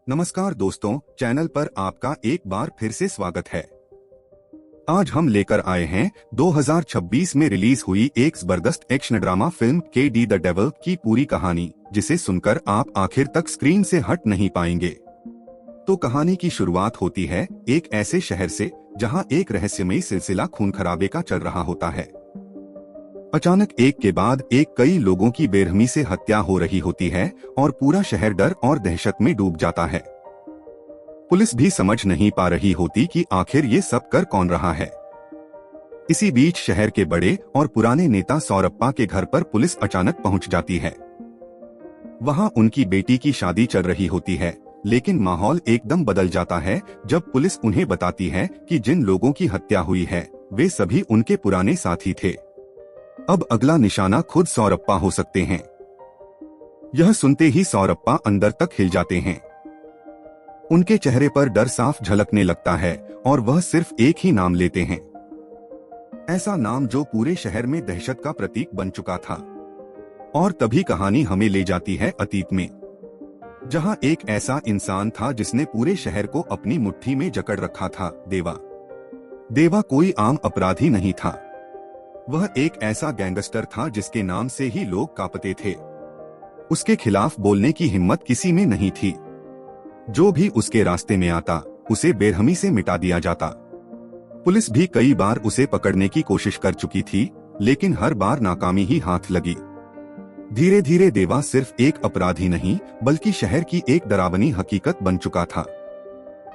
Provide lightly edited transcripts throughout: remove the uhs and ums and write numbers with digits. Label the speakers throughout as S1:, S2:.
S1: नमस्कार दोस्तों, चैनल पर आपका एक बार फिर से स्वागत है। आज हम लेकर आए हैं 2026 में रिलीज हुई एक जबरदस्त एक्शन ड्रामा फिल्म के द डेविल की पूरी कहानी, जिसे सुनकर आप आखिर तक स्क्रीन से हट नहीं पाएंगे। तो कहानी की शुरुआत होती है एक ऐसे शहर से जहां एक रहस्यमयी सिलसिला खून खराबे का चल रहा होता है। अचानक एक के बाद एक कई लोगों की बेरहमी से हत्या हो रही होती है और पूरा शहर डर और दहशत में डूब जाता है। पुलिस भी समझ नहीं पा रही होती कि आखिर ये सब कर कौन रहा है। इसी बीच शहर के बड़े और पुराने नेता सौरप्पा के घर पर पुलिस अचानक पहुंच जाती है। वहां उनकी बेटी की शादी चल रही होती है, लेकिन माहौल एकदम बदल जाता है जब पुलिस उन्हें बताती है कि जिन लोगों की हत्या हुई है वे सभी उनके पुराने साथी थे। अब अगला निशाना खुद सौरप्पा हो सकते हैं। यह सुनते ही सौरप्पा अंदर तक हिल जाते हैं। उनके चेहरे पर डर साफ झलकने लगता है और वह सिर्फ एक ही नाम लेते हैं, ऐसा नाम जो पूरे शहर में दहशत का प्रतीक बन चुका था। और तभी कहानी हमें ले जाती है अतीत में, जहां एक ऐसा इंसान था जिसने पूरे शहर को अपनी मुट्ठी में जकड़ रखा था। देवा कोई आम अपराधी नहीं था। वह एक ऐसा गैंगस्टर था जिसके नाम से ही लोग कांपते थे। उसके खिलाफ बोलने की हिम्मत किसी में नहीं थी। जो भी उसके रास्ते में आता उसे बेरहमी से मिटा दिया जाता। पुलिस भी कई बार उसे पकड़ने की कोशिश कर चुकी थी, लेकिन हर बार नाकामी ही हाथ लगी। धीरे धीरे देवा सिर्फ एक अपराधी नहीं बल्कि शहर की एक डरावनी हकीकत बन चुका था।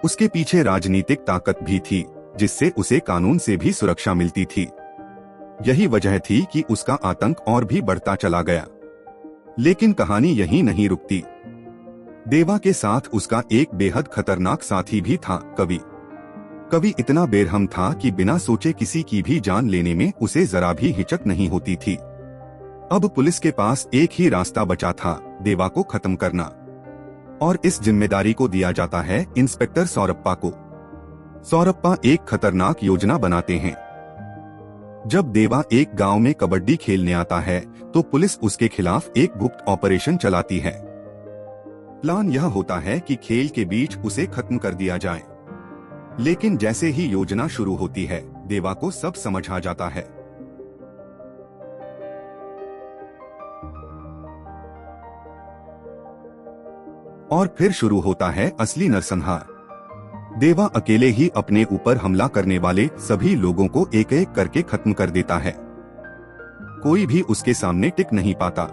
S1: उसके पीछे राजनीतिक ताकत भी थी, जिससे उसे कानून से भी सुरक्षा मिलती थी। यही वजह थी कि उसका आतंक और भी बढ़ता चला गया। लेकिन कहानी यहीं नहीं रुकती। देवा के साथ उसका एक बेहद खतरनाक साथी भी था, कवि इतना बेरहम था कि बिना सोचे किसी की भी जान लेने में उसे जरा भी हिचक नहीं होती थी। अब पुलिस के पास एक ही रास्ता बचा था, देवा को खत्म करना। और इस जिम्मेदारी को दिया जाता है इंस्पेक्टर सौरप्पा को। सौरप्पा एक खतरनाक योजना बनाते हैं। जब देवा एक गांव में कबड्डी खेलने आता है तो पुलिस उसके खिलाफ एक गुप्त ऑपरेशन चलाती है। प्लान यह होता है कि खेल के बीच उसे खत्म कर दिया जाए। लेकिन जैसे ही योजना शुरू होती है, देवा को सब समझ आ जाता है। और फिर शुरू होता है असली नरसंहार। देवा अकेले ही अपने ऊपर हमला करने वाले सभी लोगों को एक एक करके खत्म कर देता है। कोई भी उसके सामने टिक नहीं पाता।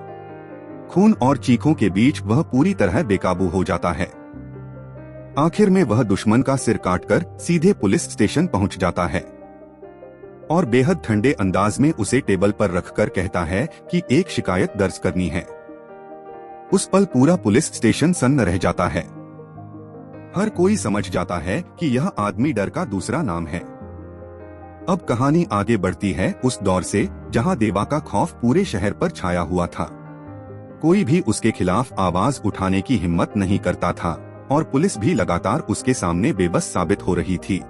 S1: खून और चीखों के बीच वह पूरी तरह बेकाबू हो जाता है। आखिर में वह दुश्मन का सिर काटकर सीधे पुलिस स्टेशन पहुंच जाता है और बेहद ठंडे अंदाज में उसे टेबल पर रखकर कहता है कि एक शिकायत दर्ज करनी है। उस पल पूरा पुलिस स्टेशन सन्न रह जाता है। हर कोई समझ जाता है कि यह आदमी डर का दूसरा नाम है। अब कहानी आगे बढ़ती है उस दौर से जहां देवा का खौफ पूरे शहर पर छाया हुआ था। कोई भी उसके खिलाफ आवाज उठाने की हिम्मत नहीं करता था और पुलिस भी लगातार उसके सामने बेबस साबित हो रही थी।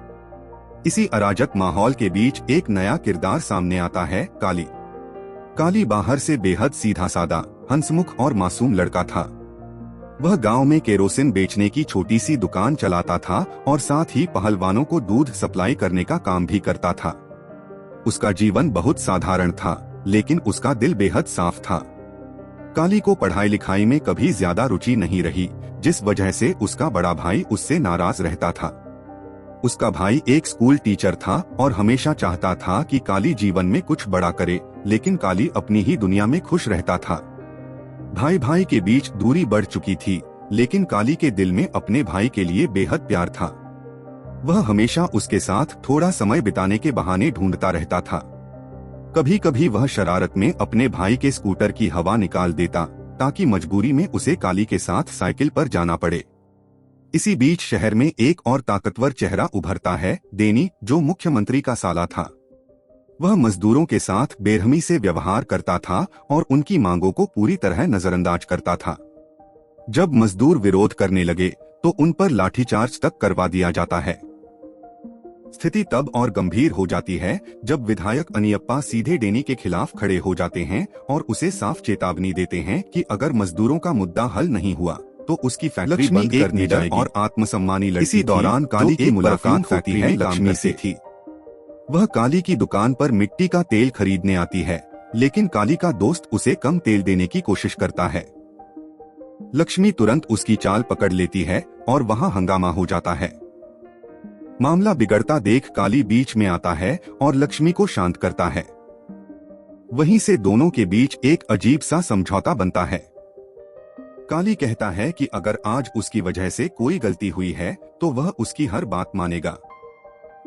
S1: इसी अराजक माहौल के बीच एक नया किरदार सामने आता है, काली बाहर से बेहद सीधा सादा, हंसमुख और मासूम लड़का था। वह गांव में केरोसिन बेचने की छोटी सी दुकान चलाता था और साथ ही पहलवानों को दूध सप्लाई करने का काम भी करता था। उसका जीवन बहुत साधारण था, लेकिन उसका दिल बेहद साफ था। काली को पढ़ाई लिखाई में कभी ज्यादा रुचि नहीं रही, जिस वजह से उसका बड़ा भाई उससे नाराज रहता था। उसका भाई एक स्कूल टीचर था और हमेशा चाहता था कि काली जीवन में कुछ बड़ा करे, लेकिन काली अपनी ही दुनिया में खुश रहता था। भाई भाई के बीच दूरी बढ़ चुकी थी, लेकिन काली के दिल में अपने भाई के लिए बेहद प्यार था। वह हमेशा उसके साथ थोड़ा समय बिताने के बहाने ढूंढता रहता था। कभी कभी वह शरारत में अपने भाई के स्कूटर की हवा निकाल देता, ताकि मजबूरी में उसे काली के साथ साइकिल पर जाना पड़े। इसी बीच शहर में एक और ताकतवर चेहरा उभरता है, डेनी, जो मुख्यमंत्री का साला था। वह मजदूरों के साथ बेरहमी से व्यवहार करता था और उनकी मांगों को पूरी तरह नजरअंदाज करता था। जब मजदूर विरोध करने लगे तो उन पर लाठीचार्ज तक करवा दिया जाता है। स्थिति तब और गंभीर हो जाती है जब विधायक अनियप्पा सीधे डेनी के खिलाफ खड़े हो जाते हैं और उसे साफ चेतावनी देते हैं कि अगर मजदूरों का मुद्दा हल नहीं हुआ तो उसकी फैक्ट्री बंद कर दी जाएगी और आत्मसम्मानी लड़की। इसी दौरान काली की मुलाकात होती है लक्ष्मी से थी। वह काली की दुकान पर मिट्टी का तेल खरीदने आती है, लेकिन काली का दोस्त उसे कम तेल देने की कोशिश करता है। लक्ष्मी तुरंत उसकी चाल पकड़ लेती है और वहां हंगामा हो जाता है। मामला बिगड़ता देख काली बीच में आता है और लक्ष्मी को शांत करता है। वहीं से दोनों के बीच एक अजीब सा समझौता बनता है। काली कहता है कि अगर आज उसकी वजह से कोई गलती हुई है तो वह उसकी हर बात मानेगा।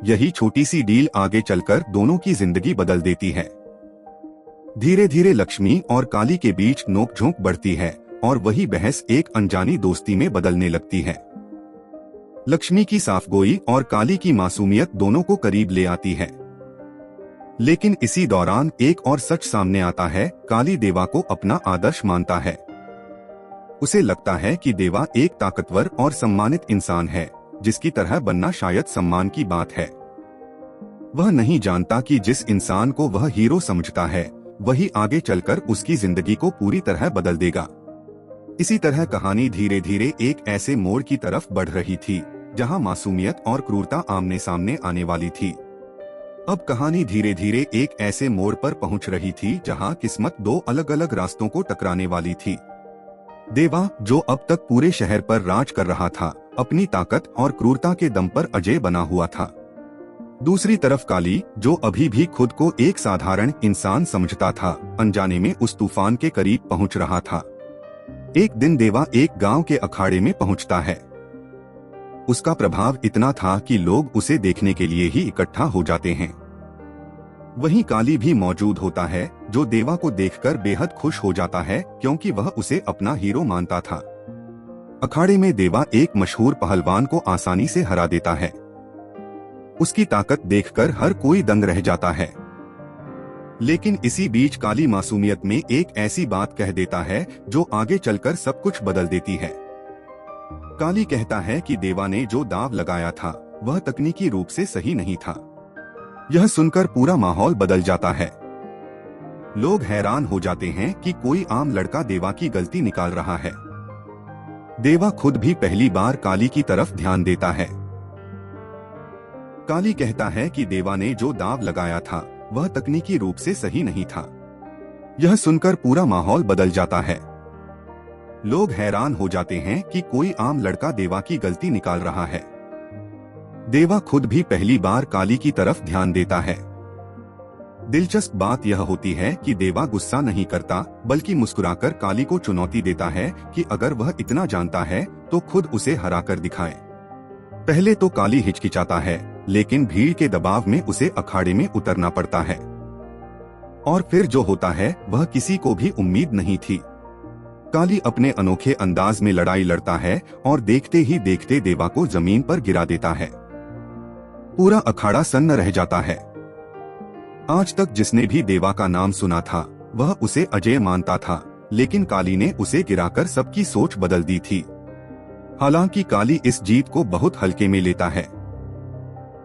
S1: यही छोटी सी डील आगे चलकर दोनों की जिंदगी बदल देती है। धीरे धीरे लक्ष्मी और काली के बीच नोकझोंक बढ़ती है और वही बहस एक अनजानी दोस्ती में बदलने लगती है। लक्ष्मी की साफगोई और काली की मासूमियत दोनों को करीब ले आती है। लेकिन इसी दौरान एक और सच सामने आता है। काली देवा को अपना आदर्श मानता है। उसे लगता है कि देवा एक ताकतवर और सम्मानित इंसान है, जिसकी तरह बनना शायद सम्मान की बात है। वह नहीं जानता कि जिस इंसान को वह हीरो समझता है वही आगे चलकर उसकी जिंदगी को पूरी तरह बदल देगा। इसी तरह कहानी धीरे धीरे एक ऐसे मोड़ की तरफ बढ़ रही थी जहां मासूमियत और क्रूरता आमने सामने आने वाली थी। अब कहानी धीरे धीरे एक ऐसे मोड़ पर पहुंच रही थी जहां किस्मत दो अलग अलग रास्तों को टकराने वाली थी। देवा, जो अब तक पूरे शहर पर राज कर रहा था, अपनी ताकत और क्रूरता के दम पर अजय बना हुआ था। दूसरी तरफ काली, जो अभी भी खुद को एक साधारण इंसान समझता था, अनजाने में उस तूफान के करीब पहुंच रहा था। एक दिन देवा एक गांव के अखाड़े में पहुंचता है। उसका प्रभाव इतना था कि लोग उसे देखने के लिए ही इकट्ठा हो जाते हैं। वहीं काली भी मौजूद होता है, जो देवा को देखकर बेहद खुश हो जाता है क्योंकि वह उसे अपना हीरो मानता था। अखाड़े में देवा एक मशहूर पहलवान को आसानी से हरा देता है। उसकी ताकत देखकर हर कोई दंग रह जाता है। लेकिन इसी बीच काली मासूमियत में एक ऐसी बात कह देता है जो आगे चलकर सब कुछ बदल देती है। काली कहता है कि देवा ने जो दाव लगाया था वह तकनीकी रूप से सही नहीं था। यह सुनकर पूरा माहौल बदल जाता है। लोग हैरान हो जाते हैं कि कोई आम लड़का देवा की गलती निकाल रहा है। देवा खुद भी पहली बार काली की तरफ ध्यान देता है। काली कहता है कि देवा ने जो दाव लगाया था वह तकनीकी रूप से सही नहीं था। यह सुनकर पूरा माहौल बदल जाता है। लोग हैरान हो जाते हैं कि कोई आम लड़का देवा की गलती निकाल रहा है। देवा खुद भी पहली बार काली की तरफ ध्यान देता है। दिलचस्प बात यह होती है कि देवा गुस्सा नहीं करता, बल्कि मुस्कुराकर काली को चुनौती देता है कि अगर वह इतना जानता है तो खुद उसे हराकर दिखाए। पहले तो काली हिचकिचाता है, लेकिन भीड़ के दबाव में उसे अखाड़े में उतरना पड़ता है। और फिर जो होता है वह किसी को भी उम्मीद नहीं थी। काली अपने अनोखे अंदाज में लड़ाई लड़ता है और देखते ही देखते देवा को जमीन पर गिरा देता है। पूरा अखाड़ा सन्न रह जाता है। आज तक जिसने भी देवा का नाम सुना था वह उसे अजय मानता था, लेकिन काली ने उसे गिराकर सबकी सोच बदल दी थी। हालांकि काली इस जीत को बहुत हल्के में लेता है।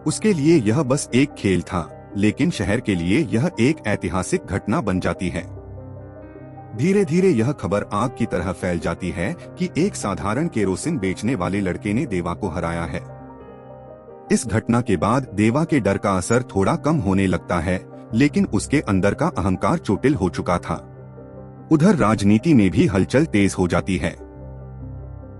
S1: उसके लिए यह बस एक खेल था, लेकिन शहर के लिए यह एक ऐतिहासिक घटना बन जाती है। धीरे धीरे यह खबर आग की तरह फैल जाती है कि एक साधारण केरोसिन बेचने वाले लड़के ने देवा को हराया है। इस घटना के बाद देवा के डर का असर थोड़ा कम होने लगता है, लेकिन उसके अंदर का अहंकार चोटिल हो चुका था। उधर राजनीति में भी हलचल तेज हो जाती है।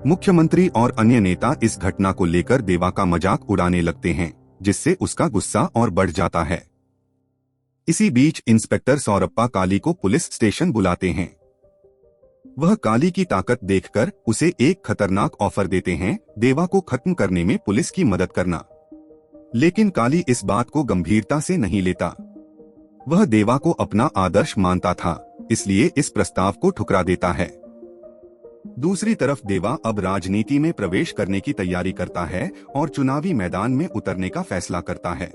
S1: मुख्यमंत्री और अन्य नेता इस घटना को लेकर देवा का मजाक उड़ाने लगते हैं, जिससे उसका गुस्सा और बढ़ जाता है। इसी बीच इंस्पेक्टर सौरप्पा काली को पुलिस स्टेशन बुलाते हैं। वह काली की ताकत देखकर उसे एक खतरनाक ऑफर देते हैं, देवा को खत्म करने में पुलिस की मदद करना। लेकिन काली इस बात को गंभीरता से नहीं लेता। वह देवा को अपना आदर्श मानता था, इसलिए इस प्रस्ताव को ठुकरा देता है। दूसरी तरफ देवा अब राजनीति में प्रवेश करने की तैयारी करता है और चुनावी मैदान में उतरने का फैसला करता है।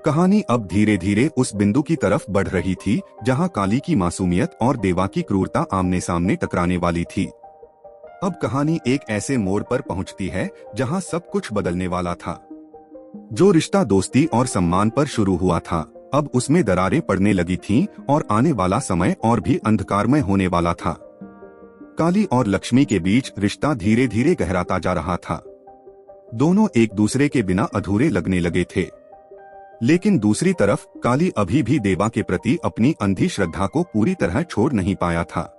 S1: कहानी अब धीरे धीरे उस बिंदु की तरफ बढ़ रही थी जहां काली की मासूमियत और देवा की क्रूरता आमने सामने टकराने वाली थी। अब कहानी एक ऐसे मोड़ पर पहुंचती है जहां सब कुछ बदलने वाला था। जो रिश्ता दोस्ती और सम्मान पर शुरू हुआ था, अब उसमें दरारें पड़ने लगी थीं और आने वाला समय और भी अंधकारमय होने वाला था। काली और लक्ष्मी के बीच रिश्ता धीरे धीरे गहराता जा रहा था। दोनों एक दूसरे के बिना अधूरे लगने लगे थे। लेकिन दूसरी तरफ काली अभी भी देवा के प्रति अपनी अंधी श्रद्धा को पूरी तरह छोड़ नहीं पाया था।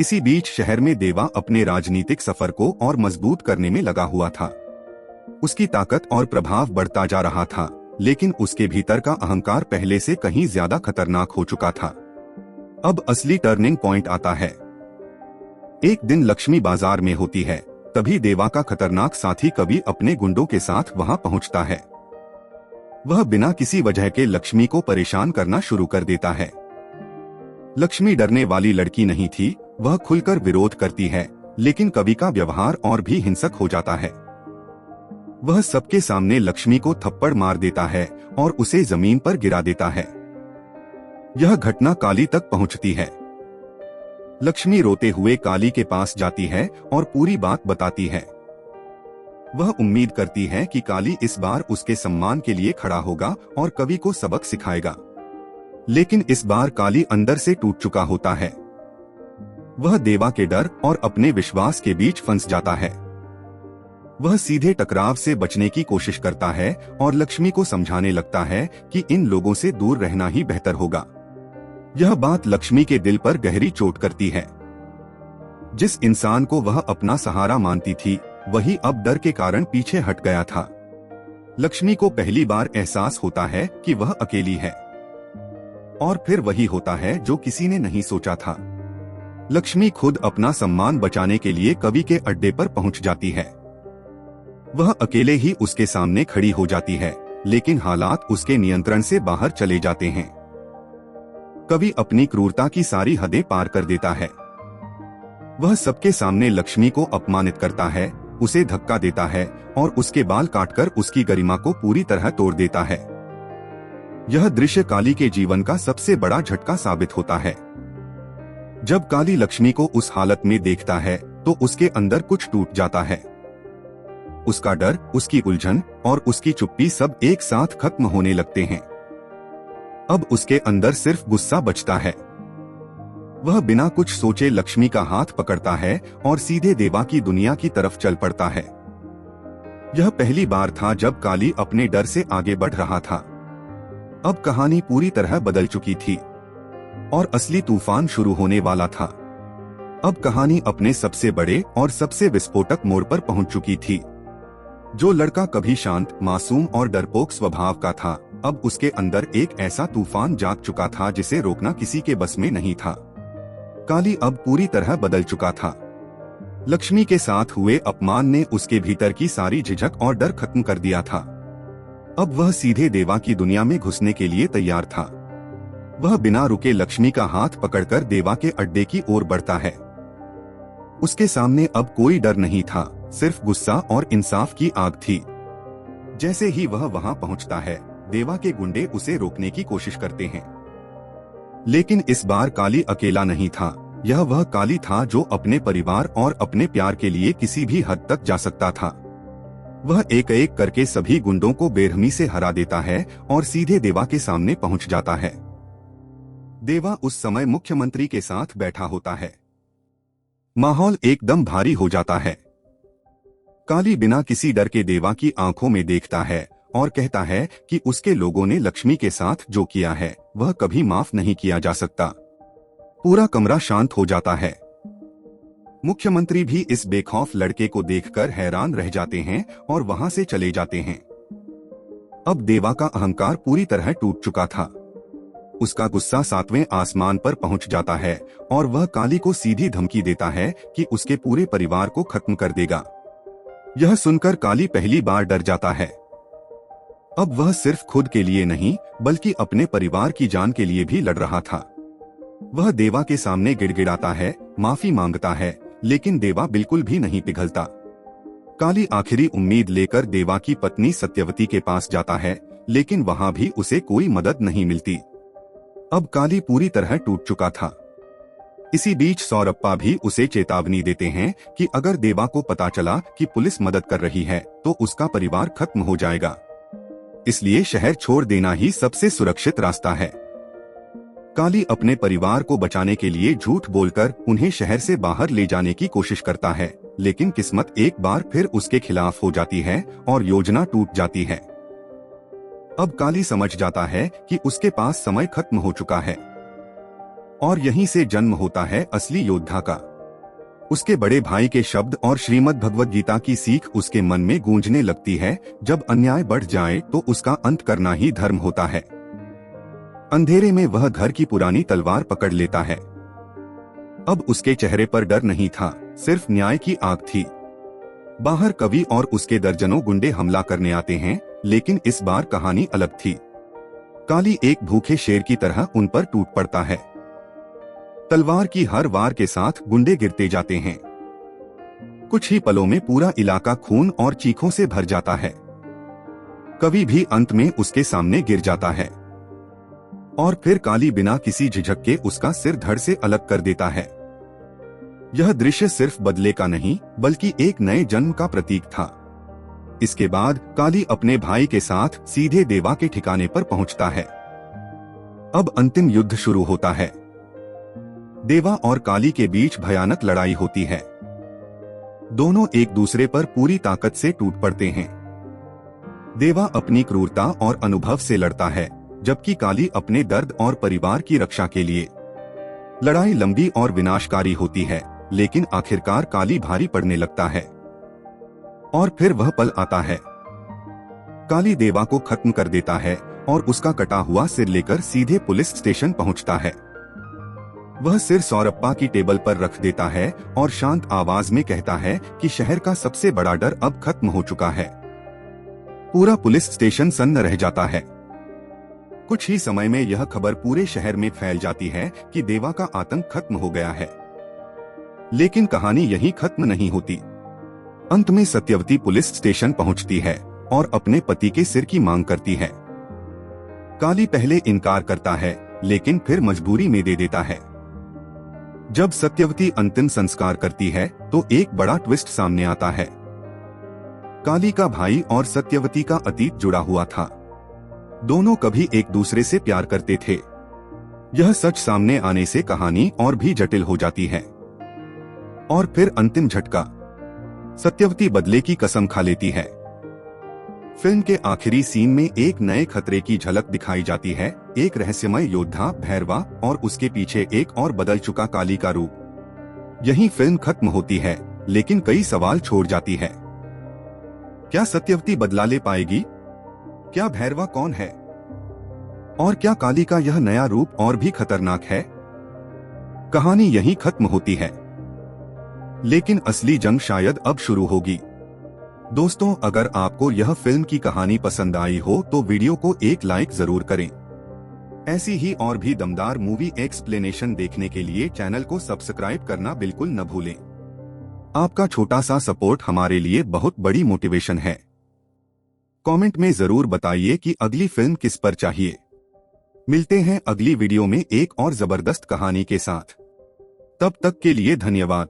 S1: इसी बीच शहर में देवा अपने राजनीतिक सफर को और मजबूत करने में लगा हुआ था। उसकी ताकत और प्रभाव बढ़ता जा रहा था, लेकिन उसके भीतर का अहंकार पहले से कहीं ज्यादा खतरनाक हो चुका था। अब असली टर्निंग पॉइंट आता है। एक दिन लक्ष्मी बाजार में होती है, तभी देवा का खतरनाक साथी कवि अपने गुंडों के साथ वहां पहुंचता है। वह बिना किसी वजह के लक्ष्मी को परेशान करना शुरू कर देता है। लक्ष्मी डरने वाली लड़की नहीं थी, वह खुलकर विरोध करती है, लेकिन कवि का व्यवहार और भी हिंसक हो जाता है। वह सबके सामने लक्ष्मी को थप्पड़ मार देता है और उसे जमीन पर गिरा देता है। यह घटना काली तक पहुंचती है। लक्ष्मी रोते हुए काली के पास जाती है और पूरी बात बताती है। वह उम्मीद करती है कि काली इस बार उसके सम्मान के लिए खड़ा होगा और कवि को सबक सिखाएगा। लेकिन इस बार काली अंदर से टूट चुका होता है। वह देवा के डर और अपने विश्वास के बीच फंस जाता है। वह सीधे टकराव से बचने की कोशिश करता है और लक्ष्मी को समझाने लगता है कि इन लोगों से दूर रहना ही बेहतर होगा। यह बात लक्ष्मी के दिल पर गहरी चोट करती है। जिस इंसान को वह अपना सहारा मानती थी, वही अब डर के कारण पीछे हट गया था। लक्ष्मी को पहली बार एहसास होता है कि वह अकेली है। और फिर वही होता है जो किसी ने नहीं सोचा था। लक्ष्मी खुद अपना सम्मान बचाने के लिए कवि के अड्डे पर पहुंच जाती है। वह अकेले ही उसके सामने खड़ी हो जाती है, लेकिन हालात उसके नियंत्रण से बाहर चले जाते हैं। कवि अपनी क्रूरता की सारी हदें पार कर देता है। वह सबके सामने लक्ष्मी को अपमानित करता है, उसे धक्का देता है और उसके बाल काटकर उसकी गरिमा को पूरी तरह तोड़ देता है। यह दृश्य काली के जीवन का सबसे बड़ा झटका साबित होता है। जब काली लक्ष्मी को उस हालत में देखता है तो उसके अंदर कुछ टूट जाता है। उसका डर, उसकी उलझन और उसकी चुप्पी सब एक साथ खत्म होने लगते हैं। अब उसके अंदर सिर्फ गुस्सा बचता है। वह बिना कुछ सोचे लक्ष्मी का हाथ पकड़ता है और सीधे देवा की दुनिया की तरफ चल पड़ता है। यह पहली बार था जब काली अपने डर से आगे बढ़ रहा था। अब कहानी पूरी तरह बदल चुकी थी और असली तूफान शुरू होने वाला था। अब कहानी अपने सबसे बड़े और सबसे विस्फोटक मोड़ पर पहुंच चुकी थी। जो लड़का कभी शांत, मासूम और डरपोक स्वभाव का था, अब उसके अंदर एक ऐसा तूफान जाग चुका था जिसे रोकना किसी के बस में नहीं था। काली अब पूरी तरह बदल चुका था। लक्ष्मी के साथ हुए अपमान ने उसके भीतर की सारी झिझक और डर खत्म कर दिया था। अब वह सीधे देवा की दुनिया में घुसने के लिए तैयार था। वह बिना रुके लक्ष्मी का हाथ पकड़कर देवा के अड्डे की ओर बढ़ता है। उसके सामने अब कोई डर नहीं था, सिर्फ गुस्सा और इंसाफ की आग थी। जैसे ही वह वहां पहुंचता है, देवा के गुंडे उसे रोकने की कोशिश करते हैं। लेकिन इस बार काली अकेला नहीं था। यह वह काली था जो अपने परिवार और अपने प्यार के लिए किसी भी हद तक जा सकता था। वह एक एक करके सभी गुंडों को बेरहमी से हरा देता है और सीधे देवा के सामने पहुंच जाता है। देवा उस समय मुख्यमंत्री के साथ बैठा होता है। माहौल एकदम भारी हो जाता है। काली बिना किसी डर के देवा की आंखों में देखता है और कहता है कि उसके लोगों ने लक्ष्मी के साथ जो किया है वह कभी माफ नहीं किया जा सकता। पूरा कमरा शांत हो जाता है। मुख्यमंत्री भी इस बेखौफ लड़के को देखकर हैरान रह जाते हैं और वहां से चले जाते हैं। अब देवा का अहंकार पूरी तरह टूट चुका था। उसका गुस्सा 7वें आसमान पर पहुंच जाता है और वह काली को सीधी धमकी देता है कि उसके पूरे परिवार को खत्म कर देगा। यह सुनकर काली पहली बार डर जाता है। अब वह सिर्फ खुद के लिए नहीं बल्कि अपने परिवार की जान के लिए भी लड़ रहा था। वह देवा के सामने गिड़गिड़ाता है, माफी मांगता है, लेकिन देवा बिल्कुल भी नहीं पिघलता। काली आखिरी उम्मीद लेकर देवा की पत्नी सत्यवती के पास जाता है, लेकिन वहां भी उसे कोई मदद नहीं मिलती। अब काली पूरी तरह टूट चुका था। इसी बीच सौरप्पा भी उसे चेतावनी देते हैं कि अगर देवा को पता चला कि पुलिस मदद कर रही है तो उसका परिवार खत्म हो जाएगा। इसलिए शहर छोड़ देना ही सबसे सुरक्षित रास्ता है। काली अपने परिवार को बचाने के लिए झूठ बोलकर उन्हें शहर से बाहर ले जाने की कोशिश करता है, लेकिन किस्मत एक बार फिर उसके खिलाफ हो जाती है और योजना टूट जाती है। अब काली समझ जाता है कि उसके पास समय खत्म हो चुका है और यहीं से जन्म होता है असली योद्धा का। उसके बड़े भाई के शब्द और श्रीमद् भगवद गीता की सीख उसके मन में गूंजने लगती है, जब अन्याय बढ़ जाए तो उसका अंत करना ही धर्म होता है। अंधेरे में वह घर की पुरानी तलवार पकड़ लेता है। अब उसके चेहरे पर डर नहीं था, सिर्फ न्याय की आग थी। बाहर कवि और उसके दर्जनों गुंडे हमला करने आते हैं, लेकिन इस बार कहानी अलग थी। काली एक भूखे शेर की तरह उन पर टूट पड़ता है। तलवार की हर वार के साथ गुंडे गिरते जाते हैं। कुछ ही पलों में पूरा इलाका खून और चीखों से भर जाता है। कवि भी अंत में उसके सामने गिर जाता है और फिर काली बिना किसी झिझक के उसका सिर धड़ से अलग कर देता है। यह दृश्य सिर्फ बदले का नहीं, बल्कि एक नए जन्म का प्रतीक था। इसके बाद काली अपने भाई के साथ सीधे देवा के ठिकाने पर पहुंचता है। अब अंतिम युद्ध शुरू होता है। देवा और काली के बीच भयानक लड़ाई होती है। दोनों एक दूसरे पर पूरी ताकत से टूट पड़ते हैं। देवा अपनी क्रूरता और अनुभव से लड़ता है, जबकि काली अपने दर्द और परिवार की रक्षा के लिए। लड़ाई लंबी और विनाशकारी होती है, लेकिन आखिरकार काली भारी पड़ने लगता है। और फिर वह पल आता है। काली देवा को खत्म कर देता है और उसका कटा हुआ सिर लेकर सीधे पुलिस स्टेशन पहुंचता है। वह सिर सौरप्पा की टेबल पर रख देता है और शांत आवाज में कहता है कि शहर का सबसे बड़ा डर अब खत्म हो चुका है। पूरा पुलिस स्टेशन सन्न रह जाता है। कुछ ही समय में यह खबर पूरे शहर में फैल जाती है कि देवा का आतंक खत्म हो गया है। लेकिन कहानी यहीं खत्म नहीं होती। अंत में सत्यवती पुलिस स्टेशन पहुंचती है और अपने पति के सिर की मांग करती है। काली पहले इनकार करता है, लेकिन फिर मजबूरी में दे देता है। जब सत्यवती अंतिम संस्कार करती है तो एक बड़ा ट्विस्ट सामने आता है। काली का भाई और सत्यवती का अतीत जुड़ा हुआ था। दोनों कभी एक दूसरे से प्यार करते थे। यह सच सामने आने से कहानी और भी जटिल हो जाती है। और फिर अंतिम झटका, सत्यवती बदले की कसम खा लेती है। फिल्म के आखिरी सीन में एक नए खतरे की झलक दिखाई जाती है, एक रहस्यमय योद्धा भैरवा और उसके पीछे एक और बदल चुका काली का रूप। यहीं फिल्म खत्म होती है, लेकिन कई सवाल छोड़ जाती है। क्या सत्यवती बदला ले पाएगी? क्या भैरवा कौन है? और क्या काली का यह नया रूप और भी खतरनाक है? कहानी यहीं खत्म होती है, लेकिन असली जंग शायद अब शुरू होगी। दोस्तों, अगर आपको यह फिल्म की कहानी पसंद आई हो तो वीडियो को एक लाइक जरूर करें। ऐसी ही और भी दमदार मूवी एक्सप्लेनेशन देखने के लिए चैनल को सब्सक्राइब करना बिल्कुल न भूलें। आपका छोटा सा सपोर्ट हमारे लिए बहुत बड़ी मोटिवेशन है। कमेंट में जरूर बताइए कि अगली फिल्म किस पर चाहिए। मिलते हैं अगली वीडियो में एक और जबरदस्त कहानी के साथ। तब तक के लिए धन्यवाद।